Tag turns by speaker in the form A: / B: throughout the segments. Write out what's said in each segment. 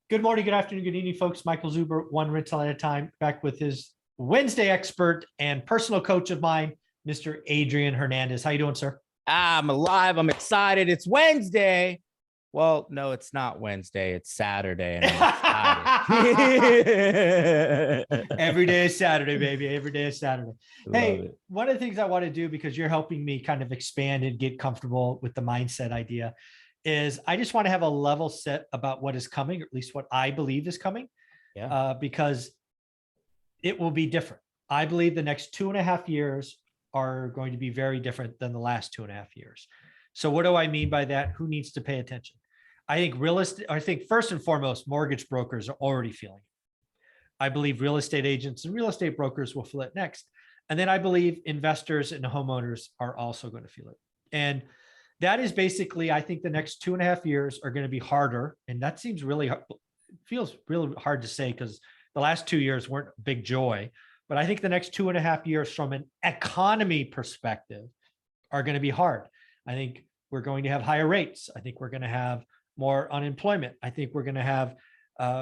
A: Good morning, good afternoon, good evening, folks. Michael Zuber, one rental at a time, back with his Wednesday expert and personal coach of mine, Mr. Adrian Hernandez. How you doing, sir?
B: I'm alive. I'm excited. It's Wednesday. Well, no, it's not Wednesday. It's Saturday. And
A: Every day is Saturday, baby. Every day is Saturday. Hey, one of the things I want to do, because you're helping me kind of expand and get comfortable with the mindset idea, is I just want to have a level set about what is coming, or at least what I believe is coming, because it will be different. I believe the next 2.5 years are going to be very different than the last 2.5 years. So what do I mean by that? Who needs to pay attention? I think first and foremost, mortgage brokers are already feeling it. I believe real estate agents and real estate brokers will feel it next. And then I believe investors and homeowners are also going to feel it. And that is basically, I think the next 2.5 years are going to be harder. And that seems feels really hard to say because the last 2 years weren't a big joy. But I think the next 2.5 years from an economy perspective are going to be hard. I think we're going to have higher rates. I think we're going to have more unemployment. I think we're going to have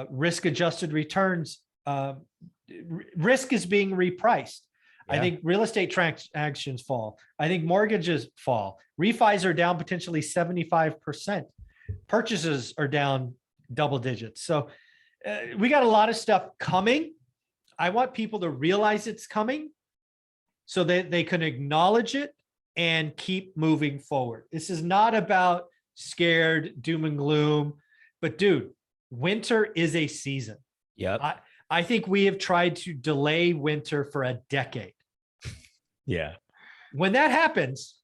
A: risk-adjusted returns. Risk is being repriced. I think real estate transactions fall. I think mortgages fall. Refis are down potentially 75%. Purchases are down double digits. So we got a lot of stuff coming. I want people to realize it's coming so that they can acknowledge it and keep moving forward. This is not about scared, doom and gloom, but dude, winter is a season.
B: Yep.
A: I think we have tried to delay winter for a decade.
B: Yeah.
A: When that happens,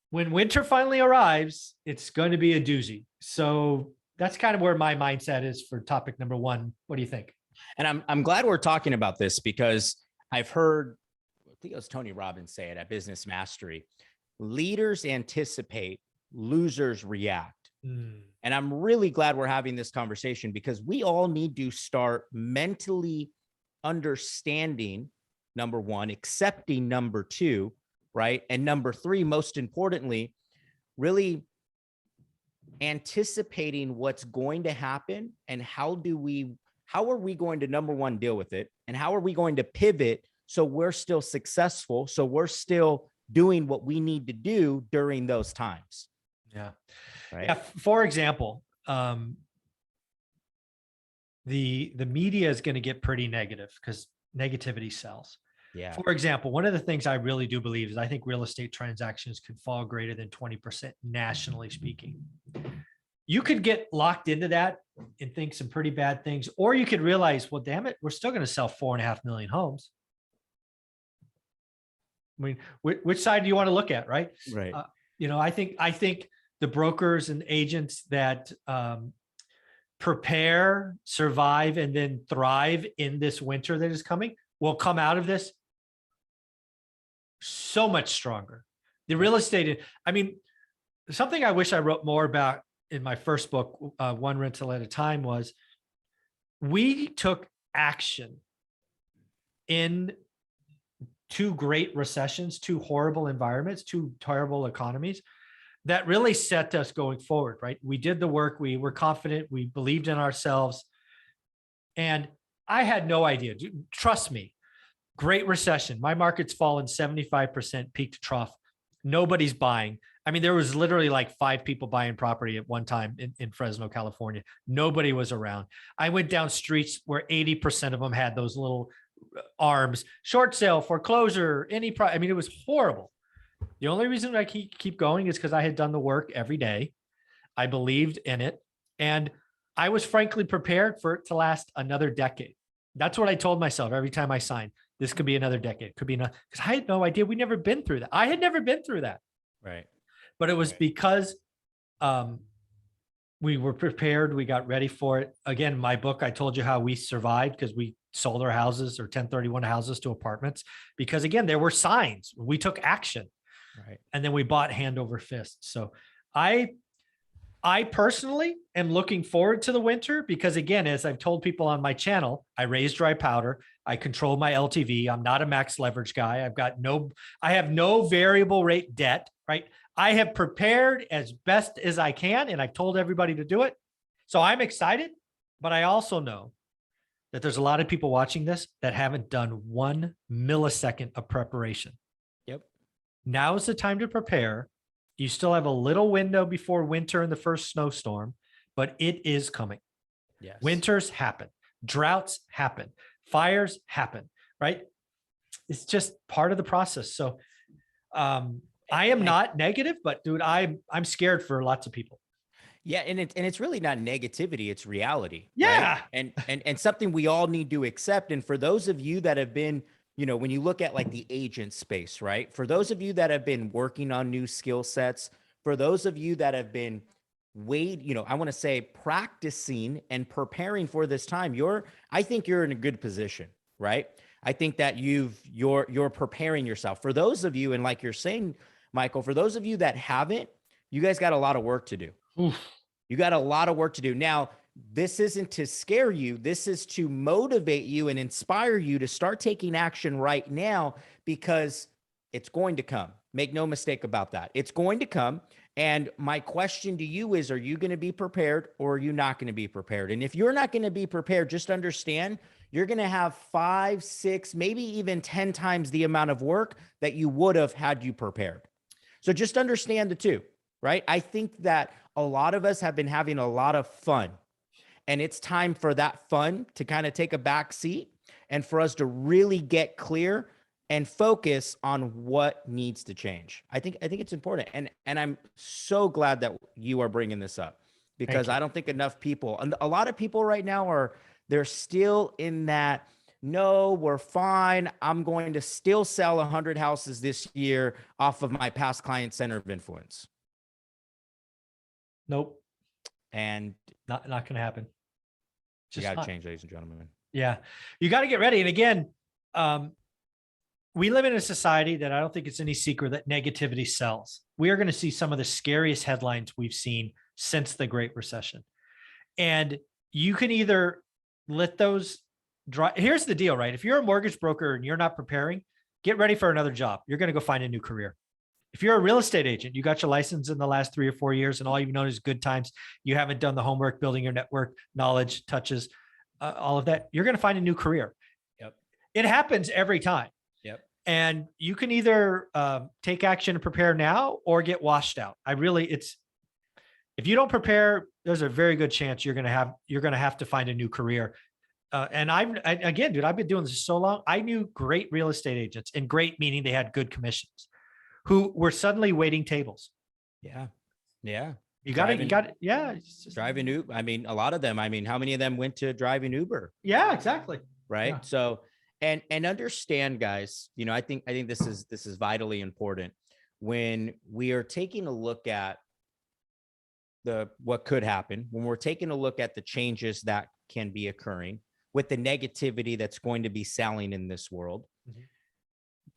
A: when winter finally arrives, it's going to be a doozy. So that's kind of where my mindset is for topic number one. What do you think?
B: And I'm glad we're talking about this because I've heard, I think it was Tony Robbins say it at Business Mastery, leaders anticipate, losers react. And I'm really glad we're having this conversation because we all need to start mentally understanding, number one, accepting number two, right? And number three, most importantly, really anticipating what's going to happen and how are we going to, number one, deal with it? And how are we going to pivot so we're still successful, so we're still doing what we need to do during those times?
A: Yeah.
B: Right.
A: Yeah. For example, the media is going to get pretty negative because negativity sells.
B: Yeah.
A: For example, one of the things I really do believe is I think real estate transactions could fall greater than 20% nationally speaking. You could get locked into that and think some pretty bad things, or you could realize, well, damn it, we're still going to sell 4.5 million homes. I mean, which side do you want to look at, right?
B: Right.
A: I think the brokers and agents that prepare, survive, and then thrive in this winter that is coming will come out of this so much stronger. The real estate, I mean, something I wish I wrote more about in my first book, One Rental at a Time, was we took action in two great recessions, two horrible environments, two terrible economies that really set us going forward, right? We did the work. We were confident. We believed in ourselves. And I had no idea. Trust me, great recession. My market's fallen 75% peak to trough. Nobody's buying. I mean, there was literally like 5 people buying property at one time in Fresno, California. Nobody was around. I went down streets where 80% of them had those little arms, short sale, foreclosure, I mean, it was horrible. The only reason I keep going is because I had done the work every day. I believed in it. And I was frankly prepared for it to last another decade. That's what I told myself every time I signed. This could be another decade. Could be another, because I had no idea. We never been through that. I had never been through that.
B: Right.
A: But it was because we were prepared. We got ready for it. Again, my book, I told you how we survived because we sold our houses or 1031 houses to apartments because, again, there were signs. We took action.
B: Right.
A: And then we bought hand over fist. So I personally am looking forward to the winter because, again, as I've told people on my channel, I raise dry powder. I control my LTV. I'm not a max leverage guy. I have no variable rate debt, right? I have prepared as best as I can, and I've told everybody to do it. So I'm excited. But I also know that there's a lot of people watching this that haven't done 1 millisecond of preparation.
B: Yep.
A: Now is the time to prepare. You still have a little window before winter and the first snowstorm, but it is coming.
B: Yes.
A: Winters happen, droughts happen, fires happen, right? It's just part of the process. So I am not negative, but dude, I'm scared for lots of people.
B: Yeah, and it's really not negativity, it's reality.
A: Yeah.
B: Right? And something we all need to accept. And for those of you that have been, you know, when you look at like the agent space, right? For those of you that have been working on new skill sets, for those of you that have been I want to say practicing and preparing for this time, I think you're in a good position, right? I think that you're preparing yourself. For those of you, and like you're saying, Michael, for those of you that haven't, you guys got a lot of work to do.
A: Oof.
B: You got a lot of work to do. Now, this isn't to scare you. This is to motivate you and inspire you to start taking action right now, because it's going to come. Make no mistake about that. It's going to come. And my question to you is, are you going to be prepared, or are you not going to be prepared? And if you're not going to be prepared, just understand you're going to have 5, 6, maybe even 10 times the amount of work that you would have had you prepared. So just understand the two, right? I think that a lot of us have been having a lot of fun, and it's time for that fun to kind of take a back seat and for us to really get clear and focus on what needs to change. I think it's important. And I'm so glad that you are bringing this up, because I don't think enough people, and a lot of people right now they're still in that, no, we're fine. I'm going to still sell 100 houses this year off of my past client center of influence.
A: Nope.
B: And
A: not going to happen.
B: Just got to change, ladies and gentlemen.
A: Yeah. You got to get ready. And again, we live in a society that I don't think it's any secret that negativity sells. We are going to see some of the scariest headlines we've seen since the Great Recession. And you can either let those drive. Here's the deal, right? If you're a mortgage broker and you're not preparing, get ready for another job. You're going to go find a new career. If you're a real estate agent, you got your license in the last 3 or 4 years, and all you've known is good times. You haven't done the homework, building your network, knowledge, touches, all of that. You're going to find a new career.
B: Yep.
A: It happens every time.
B: Yep.
A: And you can either take action and prepare now, or get washed out. If you don't prepare, there's a very good chance you're going to have to find a new career. And again, dude, I've been doing this so long. I knew great real estate agents, and great meaning they had good commissions, who were suddenly waiting tables.
B: Yeah. Yeah.
A: You got it. Yeah.
B: Driving Uber. I mean, a lot of them, how many of them went to driving Uber?
A: Yeah, exactly.
B: Right.
A: Yeah.
B: So, and understand, guys, I think this is vitally important when we are taking a look at what could happen, when we're taking a look at the changes that can be occurring with the negativity that's going to be selling in this world. Mm-hmm.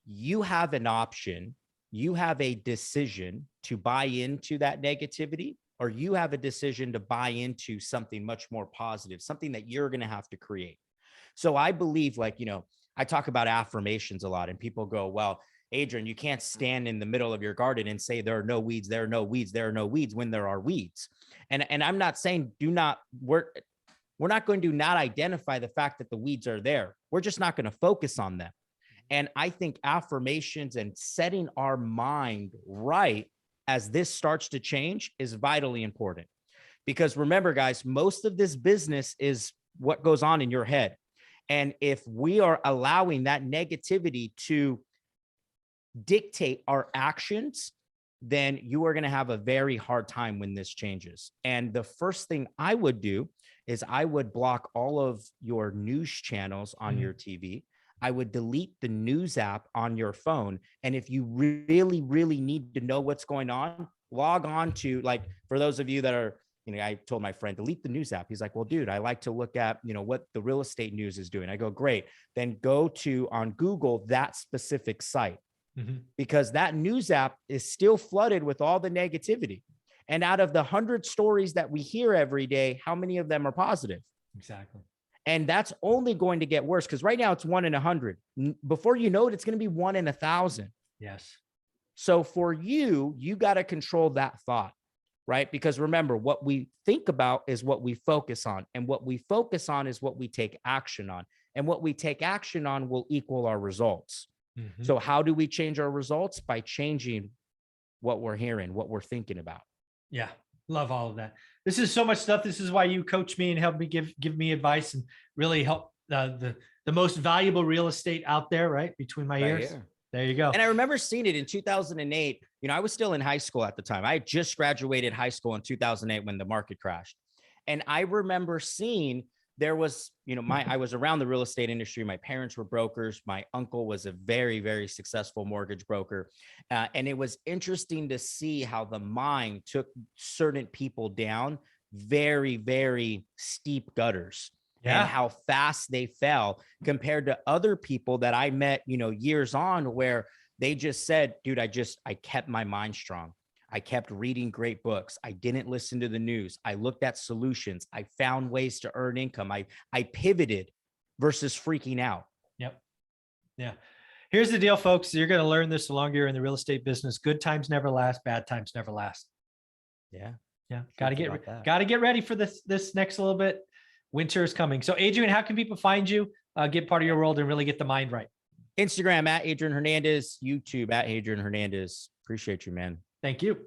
B: You have an option. You have a decision to buy into that negativity, or you have a decision to buy into something much more positive, something that you're going to have to create. So I believe, I talk about affirmations a lot, and people go, well, Adrian, you can't stand in the middle of your garden and say there are no weeds, there are no weeds, there are no weeds when there are weeds. And I'm not saying we're not going to not identify the fact that the weeds are there. We're just not going to focus on them. And I think affirmations and setting our mind right as this starts to change is vitally important. Because remember, guys, most of this business is what goes on in your head. And if we are allowing that negativity to dictate our actions, then you are going to have a very hard time when this changes. And the first thing I would do is I would block all of your news channels on your TV. I would delete the news app on your phone. And if you really, really need to know what's going on, log on to, for those of you that are, I told my friend, delete the news app. He's like, well, dude, I like to look at, what the real estate news is doing. I go, great. Then go to, on Google, that specific site, because that news app is still flooded with all the negativity. And out of the 100 stories that we hear every day, how many of them are positive?
A: Exactly.
B: And that's only going to get worse, because right now it's 1 in 100. Before you know it, it's going to be 1 in 1,000.
A: Yes.
B: So for you got to control that thought. right? Because remember, what we think about is what we focus on, and what we focus on is what we take action on. And what we take action on will equal our results.
A: Mm-hmm.
B: So how do we change our results? By changing what we're hearing, what we're thinking about.
A: Yeah. Love all of that. This is so much stuff. This is why you coach me and help me give me advice and really help the most valuable real estate out there, right? Between my ears. Here. There you go.
B: And I remember seeing it in 2008. You know, I was still in high school at the time. I had just graduated high school in 2008 when the market crashed. And I remember seeing there was, you know, I was around the real estate industry. My parents were brokers. My uncle was a very, very successful mortgage broker. And it was interesting to see how the mind took certain people down very, very steep gutters. Yeah. And how fast they fell compared to other people that I met, you know, years on, where they just said, dude, I kept my mind strong. I kept reading great books. I didn't listen to the news. I looked at solutions. I found ways to earn income. I pivoted versus freaking out.
A: Yep. Yeah. Here's the deal, folks. You're going to learn this the longer you're in the real estate business. Good times never last. Bad times never last.
B: Yeah.
A: Yeah. Got to get ready for this next little bit. Winter is coming. So Adrian, how can people find you, get part of your world and really get the mind right?
B: Instagram at Adrian Hernandez, YouTube at Adrian Hernandez. Appreciate you, man.
A: Thank you.